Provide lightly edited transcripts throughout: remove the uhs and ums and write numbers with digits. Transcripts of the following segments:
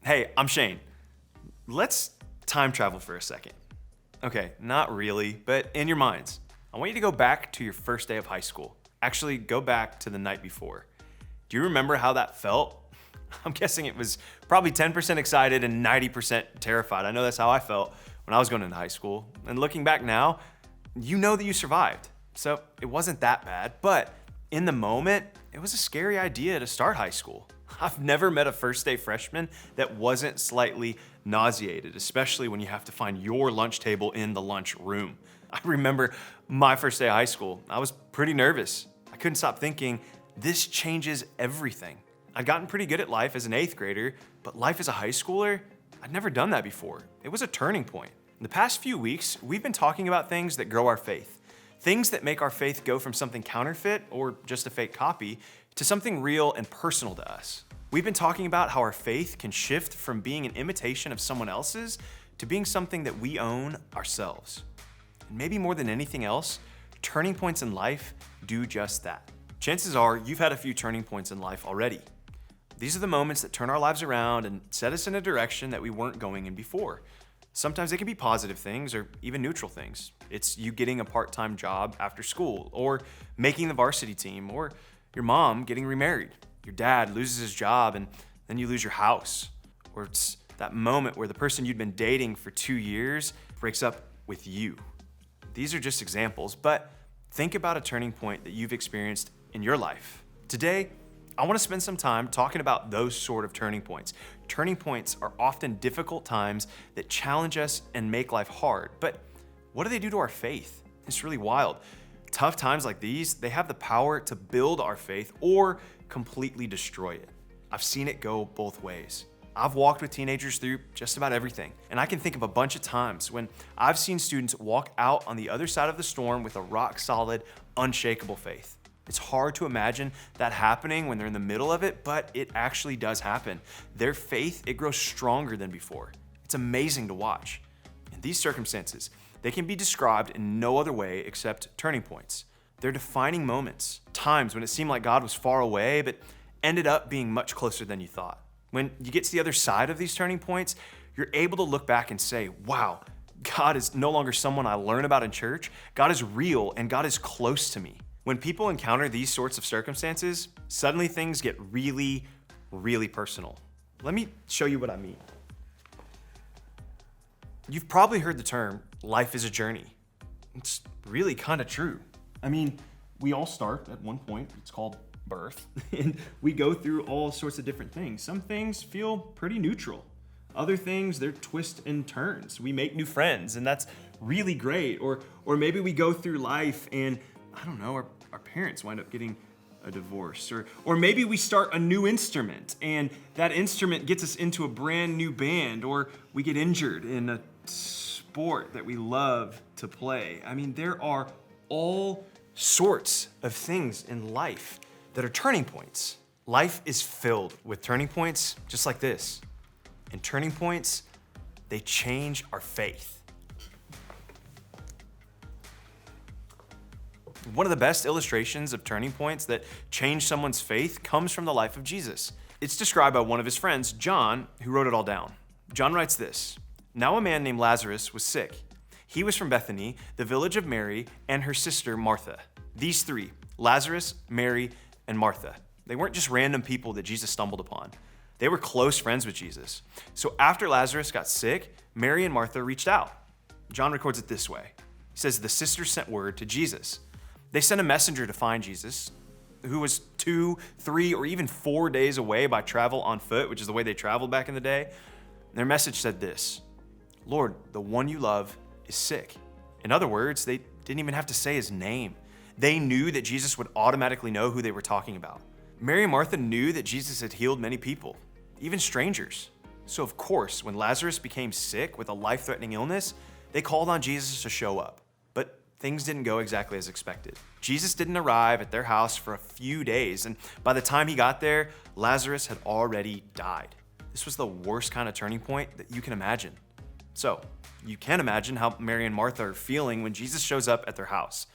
Hey, I'm Shane. Let's time travel for a second. Okay, not really, but in your minds. I want you to go back to your first day of high school. Actually, go back to the night before. Do you remember how that felt? I'm guessing it was probably 10% excited and 90% terrified. I know that's how I felt when I was going into high school. And looking back now, you know that you survived. So it wasn't that bad, but in the moment, it was a scary idea to start high school. I've never met a first day freshman that wasn't slightly nauseated, especially when you have to find your lunch table in the lunch room. I remember my first day of high school. I was pretty nervous. I couldn't stop thinking, this changes everything. I'd gotten pretty good at life as an 8th grader, but life as a high schooler, I'd never done that before. It was a turning point. In the past few weeks, we've been talking about things that grow our faith. Things that make our faith go from something counterfeit or just a fake copy to something real and personal to us. We've been talking about how our faith can shift from being an imitation of someone else's to being something that we own ourselves. And maybe more than anything else, turning points in life do just that. Chances are you've had a few turning points in life already. These are the moments that turn our lives around and set us in a direction that we weren't going in before. Sometimes they can be positive things or even neutral things. It's you getting a part-time job after school, or making the varsity team, or your mom getting remarried. Your dad loses his job and then you lose your house. Or it's that moment where the person you'd been dating for 2 years breaks up with you. These are just examples, but think about a turning point that you've experienced in your life. Today, I want to spend some time talking about those sort of turning points. Turning points are often difficult times that challenge us and make life hard, but what do they do to our faith? It's really wild. Tough times like these, they have the power to build our faith or completely destroy it. I've seen it go both ways. I've walked with teenagers through just about everything, and I can think of a bunch of times when I've seen students walk out on the other side of the storm with a rock-solid, unshakable faith. It's hard to imagine that happening when they're in the middle of it, but it actually does happen. Their faith, it grows stronger than before. It's amazing to watch. In these circumstances, they can be described in no other way except turning points. They're defining moments, times when it seemed like God was far away, but ended up being much closer than you thought. When you get to the other side of these turning points, you're able to look back and say, wow, God is no longer someone I learn about in church. God is real and God is close to me. When people encounter these sorts of circumstances, suddenly things get really, really personal. Let me show you what I mean. You've probably heard the term, life is a journey. It's really kind of true. I mean, we all start at one point, it's called birth, and we go through all sorts of different things. Some things feel pretty neutral. Other things, they're twists and turns. We make new friends, and that's really great. Or maybe we go through life and, I don't know, our parents wind up getting a divorce. Or maybe we start a new instrument, and that instrument gets us into a brand new band. Or we get injured in a sport that we love to play. I mean, there are all sorts of things in life that are turning points. Life is filled with turning points just like this. And turning points, they change our faith. One of the best illustrations of turning points that change someone's faith comes from the life of Jesus. It's described by one of his friends, John, who wrote it all down. John writes this: "Now a man named Lazarus was sick. He was from Bethany, the village of Mary and her sister Martha. These three, Lazarus, Mary, and Martha, they weren't just random people that Jesus stumbled upon. They were close friends with Jesus. So after Lazarus got sick, Mary and Martha reached out." John records it this way. He says, "The sisters sent word to Jesus. They sent a messenger to find Jesus, who was 2, 3, or even 4 days away by travel on foot, which is the way they traveled back in the day. Their message said this: 'Lord, the one you love is sick.' In other words, they didn't even have to say his name. They knew that Jesus would automatically know who they were talking about. Mary and Martha knew that Jesus had healed many people, even strangers. So of course, when Lazarus became sick with a life-threatening illness, they called on Jesus to show up. But things didn't go exactly as expected. Jesus didn't arrive at their house for a few days, and by the time he got there, Lazarus had already died. This was the worst kind of turning point that you can imagine. So, you can imagine how Mary and Martha are feeling when Jesus shows up at their house.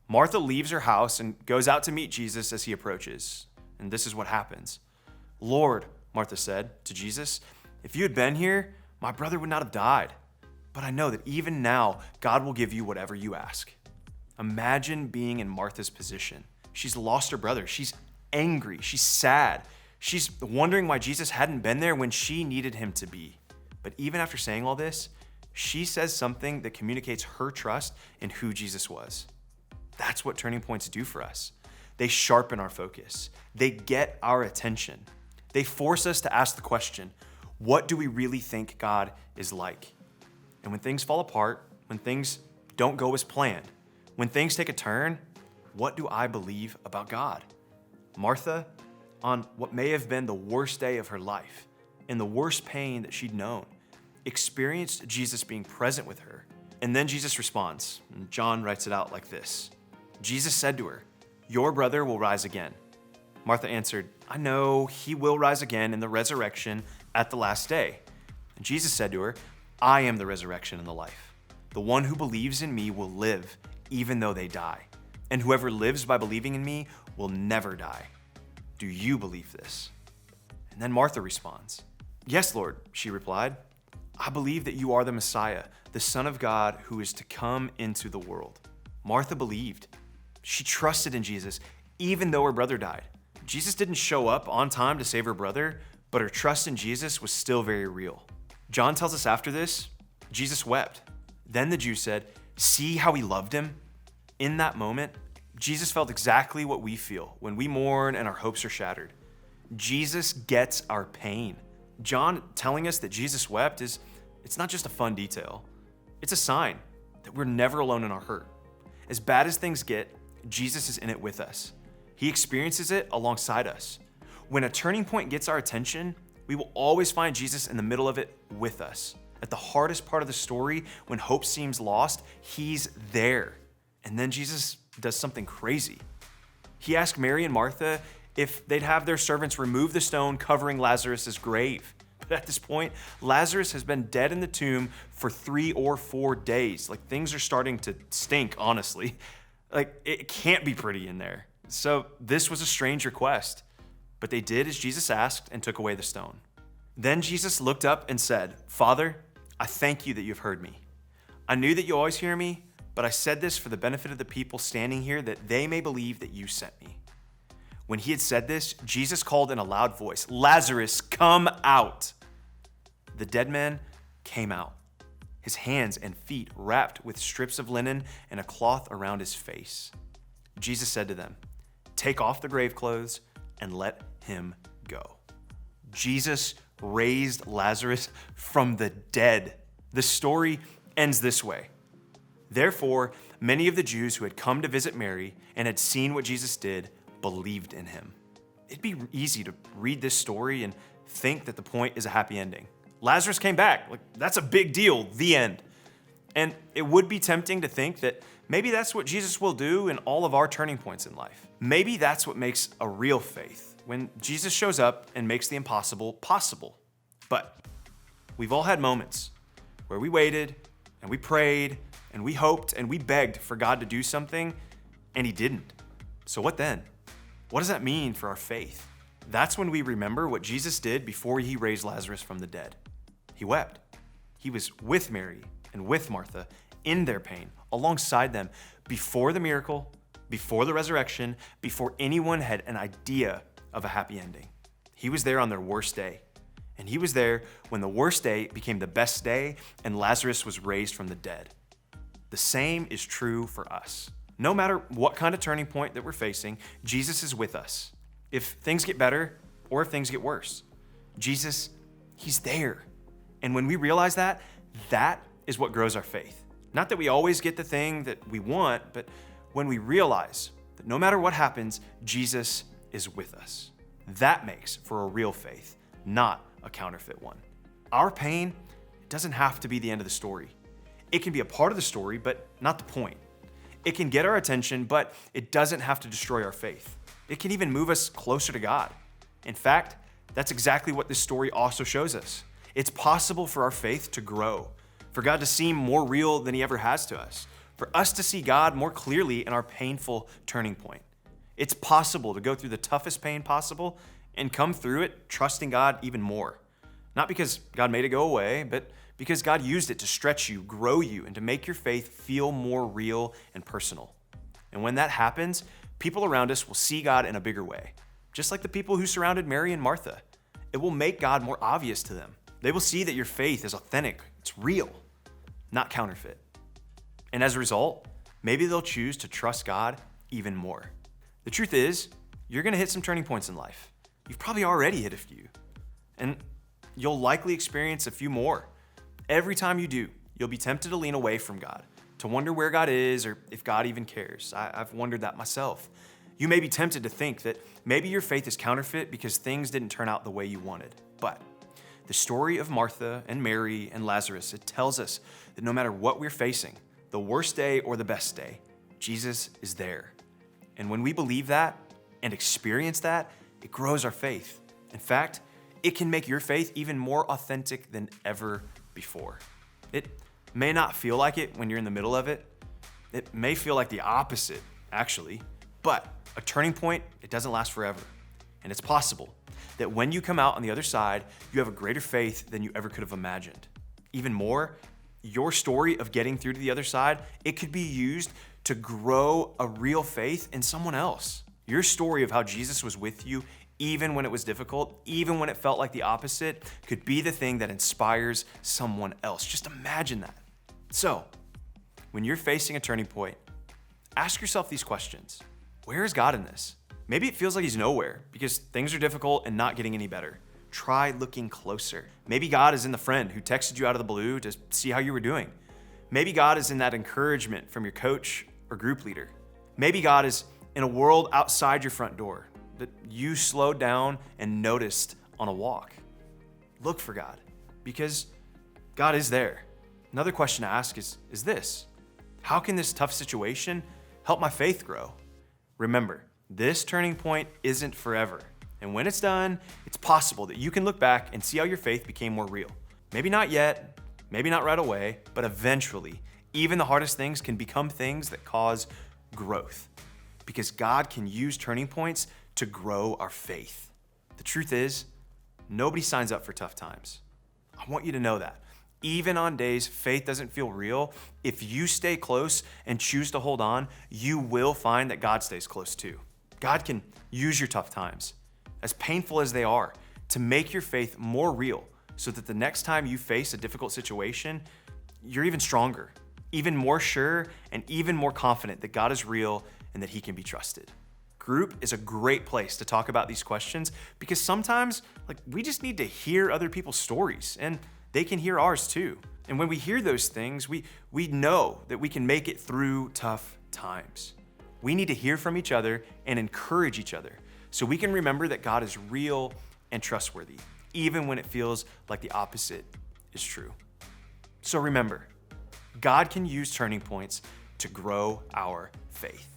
Martha leaves her house and goes out to meet Jesus as he approaches. And this is what happens. "Lord," Martha said to Jesus, If you had been here, my brother would not have died. But I know that even now, God will give you whatever you ask." Imagine being in Martha's position. She's lost her brother. She's angry. She's sad. She's wondering why Jesus hadn't been there when she needed him to be. But even after saying all this, she says something that communicates her trust in who Jesus was. That's what turning points do for us. They sharpen our focus. They get our attention. They force us to ask the question, what do we really think God is like? And when things fall apart, when things don't go as planned, when things take a turn, what do I believe about God? Martha, on what may have been the worst day of her life, in the worst pain that she'd known, experienced Jesus being present with her. And then Jesus responds, and John writes it out like this. Jesus said to her, "Your brother will rise again." Martha answered, "I know he will rise again in the resurrection at the last day." And Jesus said to her, "I am the resurrection and the life. The one who believes in me will live even though they die. And whoever lives by believing in me will never die. Do you believe this?" And then Martha responds, "Yes, Lord," she replied. "I believe that you are the Messiah, the Son of God who is to come into the world." Martha believed. She trusted in Jesus, even though her brother died. Jesus didn't show up on time to save her brother, but her trust in Jesus was still very real. John tells us after this, Jesus wept. Then the Jews said, "See how he loved him?" In that moment, Jesus felt exactly what we feel when we mourn and our hopes are shattered. Jesus gets our pain. John telling us that Jesus wept it's not just a fun detail. It's a sign that we're never alone in our hurt. As bad as things get, Jesus is in it with us. He experiences it alongside us. When a turning point gets our attention, we will always find Jesus in the middle of it with us. At the hardest part of the story, when hope seems lost, he's there. And then Jesus does something crazy. He asked Mary and Martha if they'd have their servants remove the stone covering Lazarus' grave. But at this point, Lazarus has been dead in the tomb for 3 or 4 days. Like, things are starting to stink, honestly. Like, it can't be pretty in there. So this was a strange request. But they did as Jesus asked and took away the stone. Then Jesus looked up and said, "Father, I thank you that you've heard me. I knew that you always hear me, but I said this for the benefit of the people standing here, that they may believe that you sent me." When he had said this, Jesus called in a loud voice, "Lazarus, come out." The dead man came out, his hands and feet wrapped with strips of linen and a cloth around his face. Jesus said to them, "Take off the grave clothes and let him go." Jesus raised Lazarus from the dead. The story ends this way. Therefore, many of the Jews who had come to visit Mary and had seen what Jesus did believed in him. It'd be easy to read this story and think that the point is a happy ending. Lazarus came back. Like, that's a big deal. The end. And it would be tempting to think that maybe that's what Jesus will do in all of our turning points in life. Maybe that's what makes a real faith, when Jesus shows up and makes the impossible possible. But we've all had moments where we waited and we prayed and we hoped and we begged for God to do something, and he didn't. So what then? What does that mean for our faith? That's when we remember what Jesus did before he raised Lazarus from the dead. He wept. He was with Mary and with Martha in their pain, alongside them, before the miracle, before the resurrection, before anyone had an idea of a happy ending. He was there on their worst day. And he was there when the worst day became the best day and Lazarus was raised from the dead. The same is true for us. No matter what kind of turning point that we're facing, Jesus is with us. If things get better or if things get worse, Jesus, he's there. And when we realize that, that is what grows our faith. Not that we always get the thing that we want, but when we realize that no matter what happens, Jesus is with us. That makes for a real faith, not a counterfeit one. Our pain doesn't have to be the end of the story. It can be a part of the story, but not the point. It can get our attention, but it doesn't have to destroy our faith. It can even move us closer to God. In fact, that's exactly what this story also shows us. It's possible for our faith to grow, for God to seem more real than he ever has to us, for us to see God more clearly in our painful turning point. It's possible to go through the toughest pain possible and come through it trusting God even more. Not because God made it go away, but because God used it to stretch you, grow you, and to make your faith feel more real and personal. And when that happens, people around us will see God in a bigger way. Just like the people who surrounded Mary and Martha. It will make God more obvious to them. They will see that your faith is authentic, it's real, not counterfeit. And as a result, maybe they'll choose to trust God even more. The truth is, you're gonna hit some turning points in life. You've probably already hit a few. And you'll likely experience a few more. Every time you do, you'll be tempted to lean away from God, to wonder where God is or if God even cares. I've wondered that myself. You may be tempted to think that maybe your faith is counterfeit because things didn't turn out the way you wanted. But the story of Martha and Mary and Lazarus, it tells us that no matter what we're facing, the worst day or the best day, Jesus is there. And when we believe that and experience that, it grows our faith. In fact, it can make your faith even more authentic than ever before. It may not feel like it when you're in the middle of it. It may feel like the opposite, actually. But a turning point, it doesn't last forever. And it's possible that when you come out on the other side, you have a greater faith than you ever could have imagined. Even more, your story of getting through to the other side, it could be used to grow a real faith in someone else. Your story of how Jesus was with you, even when it was difficult, even when it felt like the opposite, could be the thing that inspires someone else. Just imagine that. So, when you're facing a turning point, ask yourself these questions. Where is God in this? Maybe it feels like he's nowhere because things are difficult and not getting any better. Try looking closer. Maybe God is in the friend who texted you out of the blue to see how you were doing. Maybe God is in that encouragement from your coach or group leader. Maybe God is in a world outside your front door that you slowed down and noticed on a walk. Look for God because God is there. Another question to ask is this: how can this tough situation help my faith grow? Remember, this turning point isn't forever. And when it's done, it's possible that you can look back and see how your faith became more real. Maybe not yet, maybe not right away, but eventually, even the hardest things can become things that cause growth. Because God can use turning points to grow our faith. The truth is, nobody signs up for tough times. I want you to know that. Even on days faith doesn't feel real, if you stay close and choose to hold on, you will find that God stays close too. God can use your tough times, as painful as they are, to make your faith more real so that the next time you face a difficult situation, you're even stronger, even more sure, and even more confident that God is real and that he can be trusted. Group is a great place to talk about these questions because sometimes we just need to hear other people's stories and they can hear ours too. And when we hear those things, we know that we can make it through tough times. We need to hear from each other and encourage each other so we can remember that God is real and trustworthy, even when it feels like the opposite is true. So remember, God can use turning points to grow our faith.